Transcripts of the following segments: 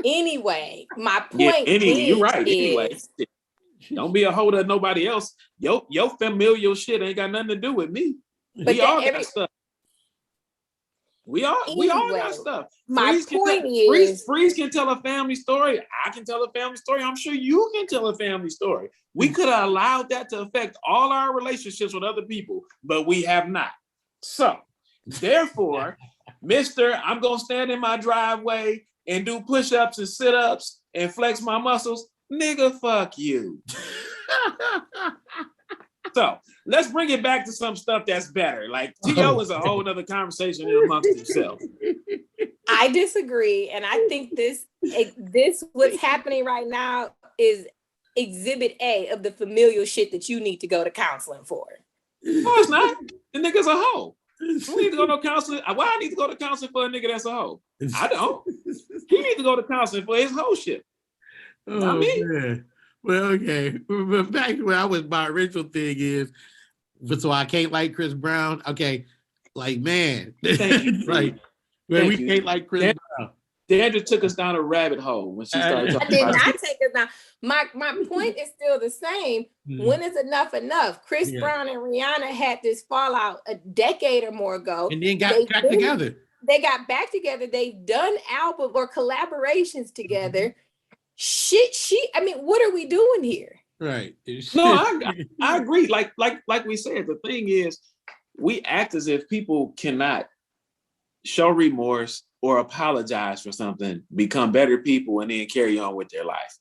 Anyway, my Yeah, point you're right. Anyway, is don't be a holder of nobody else. Your familial shit ain't got nothing to do with me. but We all got stuff. We all got stuff. My point is Freeze can tell a family story. I can tell a family story. I'm sure you can tell a family story. We could have allowed that to affect all our relationships with other people, but we have not. So, therefore, Mister, I'm gonna stand in my driveway and do push-ups and sit-ups and flex my muscles. Nigga, fuck you. So let's bring it back to some stuff that's better. Like T.O. is a whole other conversation amongst himself. I disagree, and I think this what's happening right now is exhibit A of the familial shit that you need to go to counseling for. No, it's not. The nigga's a hoe. Who need to go to counseling? Why I need to go to counseling for a nigga that's a hoe? I don't. He needs to go to counseling for his whole shit. Not me. Man. Well, okay. But back to where my original thing is, so I can't like Chris Brown. Okay. Like, man. Thank you. Right. Well, we can't like Chris Brown. Deandra took us down a rabbit hole when she started talking about it. I did not take us down. My point is still the same. When is enough enough? Chris Brown and Rihanna had this fallout a decade or more ago. And then got back together. They got back together. They've done album or collaborations together. I mean, what are we doing here? Right. No, I agree. Like we said, the thing is, we act as if people cannot show remorse or apologize for something, become better people, and then carry on with their life.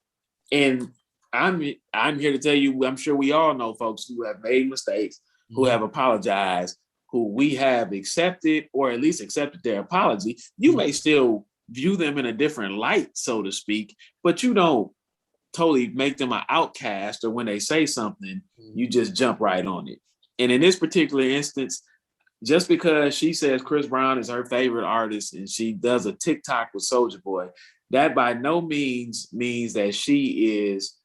And I'm here to tell you, I'm sure we all know folks who have made mistakes, who have apologized, who we have accepted or at least accepted their apology. You may still view them in a different light, so to speak, but you don't totally make them an outcast, or when they say something, you just jump right on it. And in this particular instance, just because she says Chris Brown is her favorite artist and she does a TikTok with Soulja Boy, that by no means that she is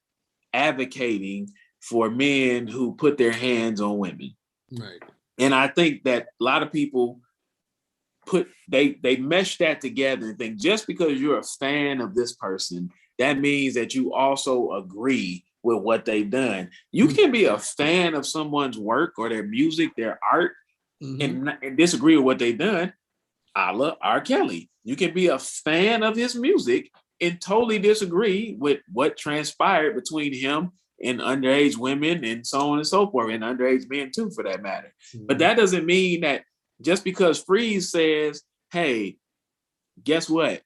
advocating for men who put their hands on women. Right. And I think that a lot of people they mesh that together and think just because you're a fan of this person, that means that you also agree with what they've done. You can be a fan of someone's work or their music, their art, and disagree with what they've done, a la R. Kelly. You can be a fan of his music and totally disagree with what transpired between him and underage women and so on and so forth, and underage men too, for that matter. But that doesn't mean that just because Freeze says, hey, guess what?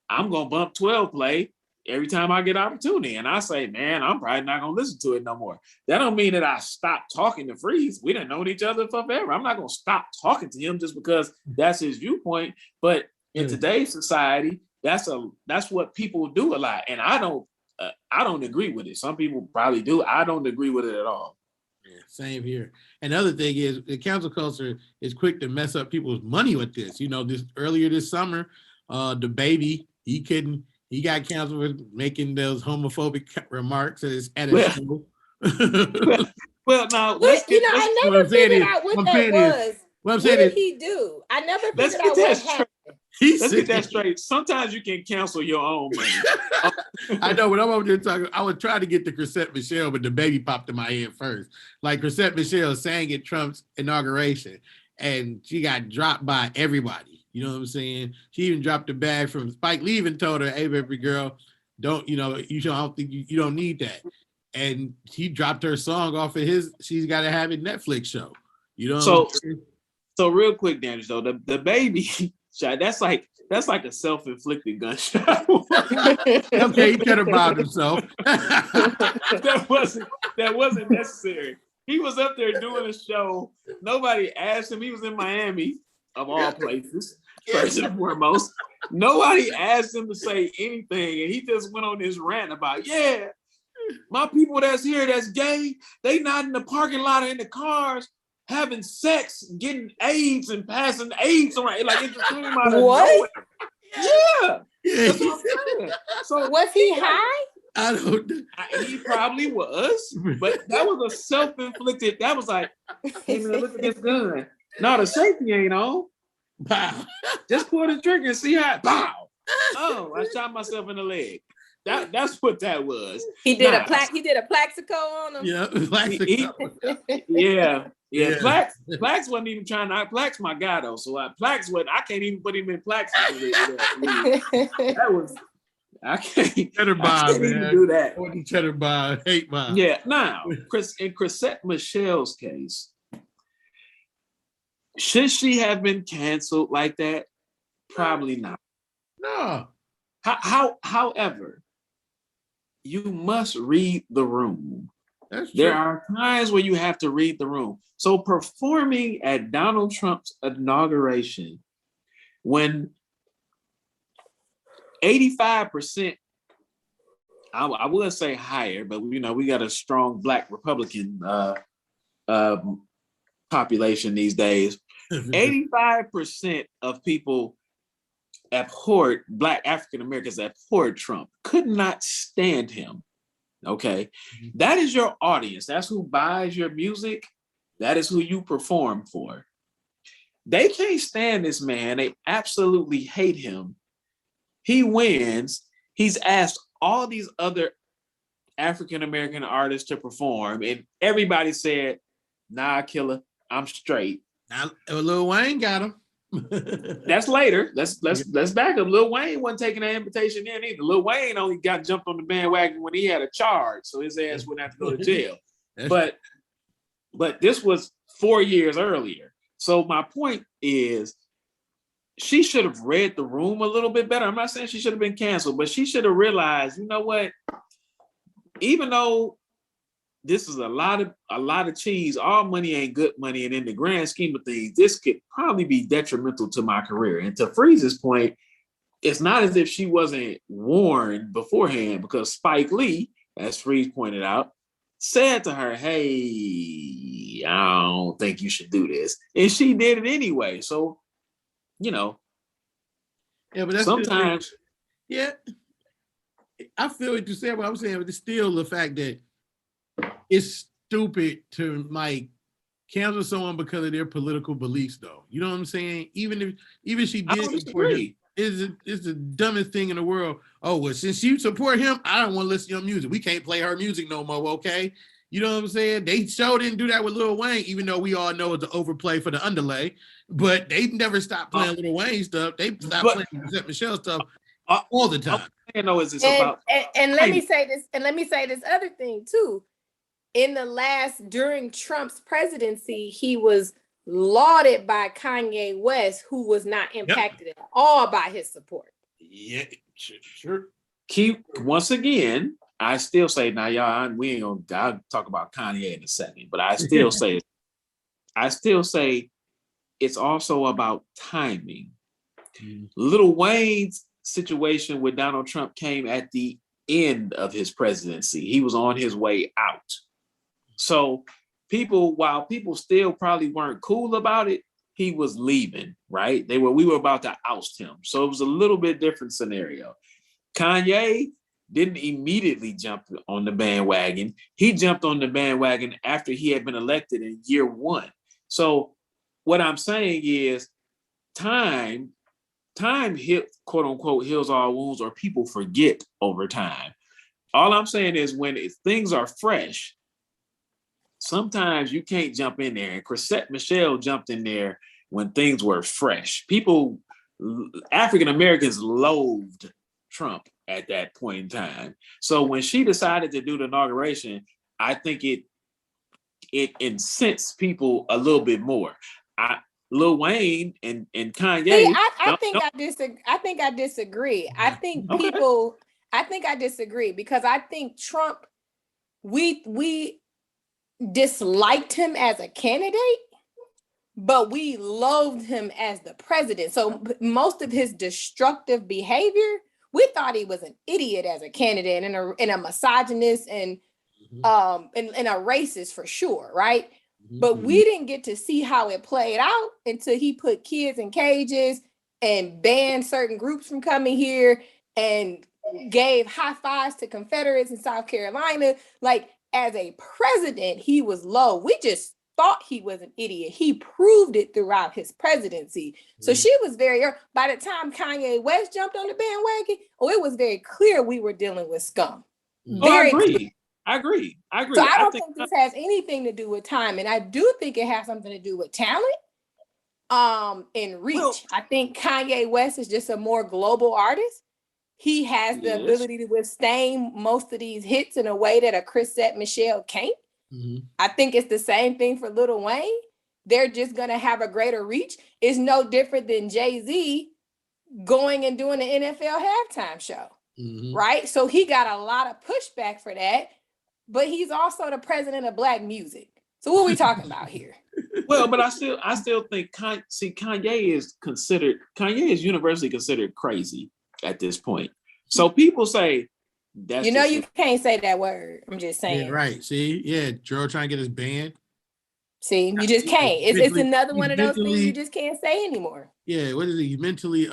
I'm going to bump 12 play every time I get opportunity. And I say, man, I'm probably not going to listen to it no more. That don't mean that I stop talking to Freeze. We done known each other for forever. I'm not going to stop talking to him just because that's his viewpoint. But in today's society, that's what people do a lot. And I don't agree with it. Some people probably do. I don't agree with it at all. Yeah, same here. And the other thing is the cancel culture is quick to mess up people's money with this. You know, earlier this summer, the baby, he got canceled for making those homophobic remarks at his show. Well, now I never figured out what that was. What did he do? I never figured out what happened. Let's get that straight. Sometimes you can cancel your own money. I know, when I'm over there talking, I was trying to get to Chrisette Michele, but the baby popped in my head first. Like Chrisette Michele sang at Trump's inauguration, and she got dropped by everybody. You know what I'm saying? She even dropped a bag from Spike Lee and told her, hey, baby girl, I don't think you don't need that. And he dropped her song off of his She's Gotta Have It Netflix show. You know so real quick, Daniel, so the baby shot, that's like a self-inflicted gunshot. Okay, he could have bombed himself. that wasn't necessary. He was up there doing a show. Nobody asked him. He was in Miami, of all places, first and foremost. Nobody asked him to say anything, and he just went on this rant about, my people that's here that's gay, they not in the parking lot or in the cars having sex, getting AIDS and passing AIDS around. Like, it just came out of nowhere. Yeah. That's what I'm saying. So was he high? I don't know. He probably was, but that was a self-inflicted. That was like, hey man, look at this gun. No, the safety ain't on. Wow. Just pull the trigger and see how. Bow. Oh, I shot myself in the leg. That's what that was. He did a Plaxico on him. Yeah, Plaxico. Yeah. Yeah. Plax wasn't even trying to. Plax my guy though, so Plax what I can't even put him in Plax. That was I can't even do that. Cheddar bar, hate bar. Yeah. Now, in Chrisette Michelle's case, should she have been canceled like that? Probably not. No. However, you must read the room. That's true. There are times where you have to read the room. So performing at Donald Trump's inauguration, when 85%, I would say higher, but we got a strong Black Republican population these days. 85% of people abhorred, Black African Americans abhorred Trump, could not stand him. Okay. That is your audience. That's who buys your music. That is who you perform for. They can't stand this man. They absolutely hate him. He wins. He's asked all these other African American artists to perform, and everybody said, "Nah, killer, I'm straight." Now, Lil Wayne got him. That's later. Let's back up. Lil Wayne wasn't taking that invitation in either. Lil Wayne only got jumped on the bandwagon when he had a charge, so his ass wouldn't have to go to jail. But this was 4 years earlier. So my point is, she should have read the room a little bit better. I'm not saying she should have been canceled, but she should have realized, you know what? Even though this is a lot of cheese, all money ain't good money, and in the grand scheme of things, this could probably be detrimental to my career. And to Freeze's point, it's not as if she wasn't warned beforehand, because Spike Lee, as Freeze pointed out, said to her, "Hey, I don't think you should do this," and she did it anyway. So, yeah, but that's sometimes, yeah, I feel what you said, but I'm saying, but it's still the fact that it's stupid to like cancel someone because of their political beliefs, though. You know what I'm saying? Even if she did support him, it's the dumbest thing in the world. Oh, well, since you support him, I don't want to listen to your music. We can't play her music no more, okay? You know what I'm saying? They sure didn't do that with Lil Wayne, even though we all know it's an overplay for the underlay. But they never stopped playing Lil Wayne stuff. They stopped playing Chrisette Michelle stuff all the time. And let me say this other thing too. During Trump's presidency, he was lauded by Kanye West, who was not impacted at all by his support. Yeah, sure. Once again, I still say, now y'all, I'll talk about Kanye in a second, but I still say it's also about timing. Lil Wayne's situation with Donald Trump came at the end of his presidency. He was on his way out. So while people still probably weren't cool about it, he was leaving, right? We were about to oust him. So it was a little bit different scenario. Kanye didn't immediately jump on the bandwagon. He jumped on the bandwagon after he had been elected in year 1. So what I'm saying is time quote unquote heals all wounds, or people forget over time. All I'm saying is, when things are fresh, sometimes you can't jump in there. And Chrisette Michelle jumped in there when things were fresh. African Americans loathed Trump at that point in time. So when she decided to do the inauguration, I think it incensed people a little bit more. Lil Wayne and Kanye. I think I disagree. I think I disagree, because I think Trump, we disliked him as a candidate, but we loathed him as the president. So most of his destructive behavior, we thought he was an idiot as a candidate, and a misogynist and a racist for sure, right? But we didn't get to see how it played out until he put kids in cages and banned certain groups from coming here and gave high fives to Confederates in South Carolina. Like, as a president, he was low. We just thought he was an idiot. He proved it throughout his presidency. So she was very, by the time Kanye West jumped on the bandwagon, it was very clear we were dealing with scum. I agree. I agree. So I don't think this has anything to do with time. And I do think it has something to do with talent and reach. Well, I think Kanye West is just a more global artist. He has the ability to withstand most of these hits in a way that a Chrisette Michele can't. I think it's the same thing for Lil Wayne. They're just going to have a greater reach. It's no different than Jay-Z going and doing the NFL halftime show, right? So he got a lot of pushback for that, but he's also the president of Black music. So what are we talking about here? Well, but I still think Kanye is universally considered crazy at this point. So people say that's you can't say that word. I'm just saying. Yeah, right. See, Joe trying to get his band. See, you just can't. It's another one of those things you just can't say anymore. Yeah, what is he? Mentally,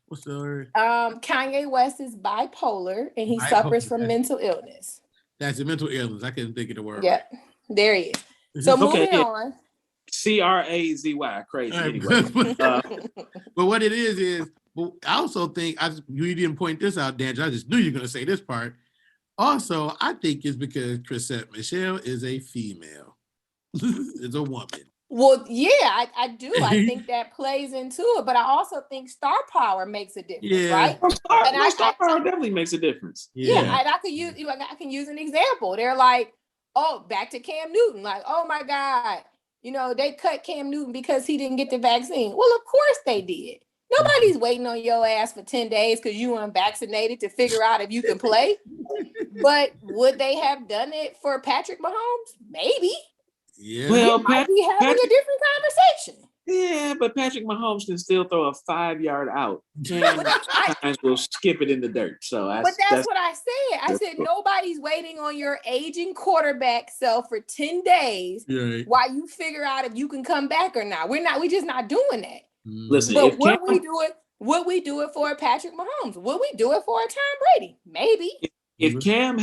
what's the word? Kanye West is bipolar and he suffers from mental illness. That's a mental illness. I couldn't think of the word. Yeah, there he is. So moving on. Crazy, crazy. Anyway. But what it is I also think you didn't point this out, Dan. I just knew you were going to say this part. Also, I think it's because Chrisette Michele is a female. It's a woman. Well, yeah, I do. I think that plays into it, but I also think star power makes a difference, right? Star power definitely makes a difference. Yeah, and I can use an example. They're like, oh, back to Cam Newton, like, oh my God, they cut Cam Newton because he didn't get the vaccine. Well, of course they did. Nobody's waiting on your ass for 10 days because you unvaccinated to figure out if you can play. But would they have done it for Patrick Mahomes? Maybe. Yeah. Well, we might be having a different conversation. Yeah, but Patrick Mahomes can still throw a 5-yard out. Sometimes we'll skip it in the dirt. So that's what I said. I said nobody's waiting on your aging quarterback self for 10 days while you figure out if you can come back or not. We're just not doing that. Listen, but would we do it for Patrick Mahomes? Would we do it for a Tom Brady? Maybe. If Cam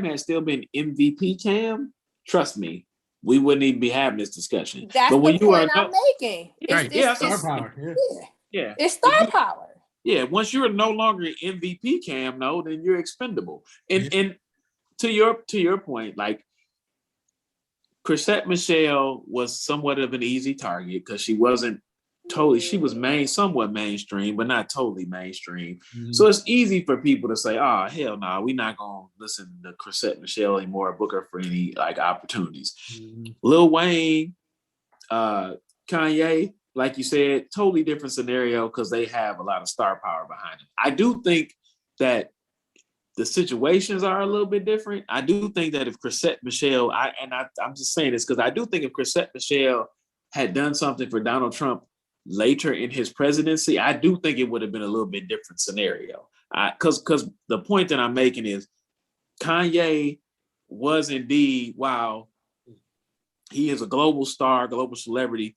had still been MVP Cam, trust me, we wouldn't even be having this discussion. That's the point I'm making. It's star power. Yeah. It's star power. Yeah, once you're no longer MVP Cam, then you're expendable. And to your point, like Chrisette Michele was somewhat of an easy target because she wasn't she was somewhat mainstream, but not totally mainstream. So it's easy for people to say, oh, hell no, we're not going to listen to Chrisette Michele anymore, book her for any opportunities. Lil Wayne, Kanye, like you said, totally different scenario because they have a lot of star power behind them. I do think that the situations are a little bit different. I do think that if Chrisette Michele, I'm just saying this because I do think if Chrisette Michele had done something for Donald Trump later in his presidency, I do think it would have been a little bit different scenario. Because the point that I'm making is Kanye was indeed, while he is a global star, global celebrity,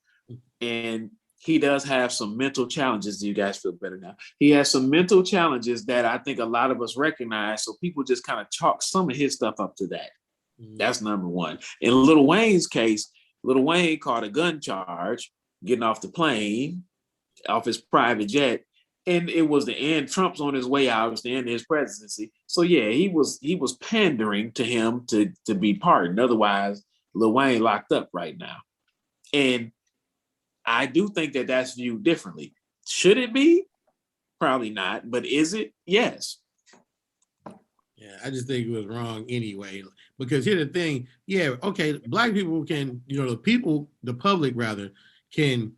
and he does have some mental challenges. Do you guys feel better now? He has some mental challenges that I think a lot of us recognize. So people just kind of chalk some of his stuff up to that. That's number one. In Lil Wayne's case, Lil Wayne caught a gun charge getting off the plane, off his private jet, and it was the end. Trump's on his way out. It was the end of his presidency. So yeah, he was pandering to him to be pardoned. Otherwise, Lil Wayne locked up right now. And I do think that that's viewed differently. Should it be? Probably not. But is it? Yes. Yeah, I just think it was wrong anyway. Because here's the thing. Yeah, okay, Black people can, the public rather, can,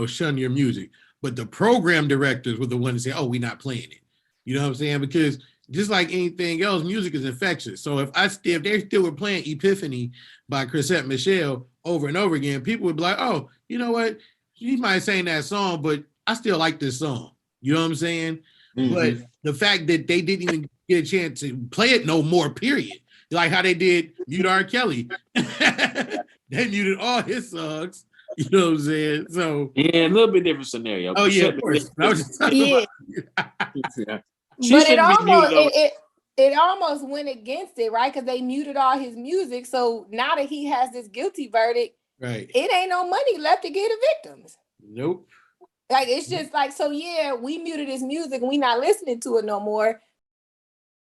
shun your music. But the program directors were the ones that say, oh, we're not playing it. You know what I'm saying? Because just like anything else, music is infectious. So if they still were playing Epiphany by Chrisette Michele over and over again, people would be like, oh, you know what? She might sing that song, but I still like this song. You know what I'm saying? But the fact that they didn't even get a chance to play it no more, period. Like how they did Mute R. Kelly. They muted all his songs. You know what I'm saying? So yeah, a little bit different scenario. Oh yeah, of course. I was just talking about But it almost went against it, right? Because they muted all his music. So now that he has this guilty verdict, Right. it ain't no money left to give the victims. Nope. Like, it's just like, so yeah, we muted his music and we not listening to it no more.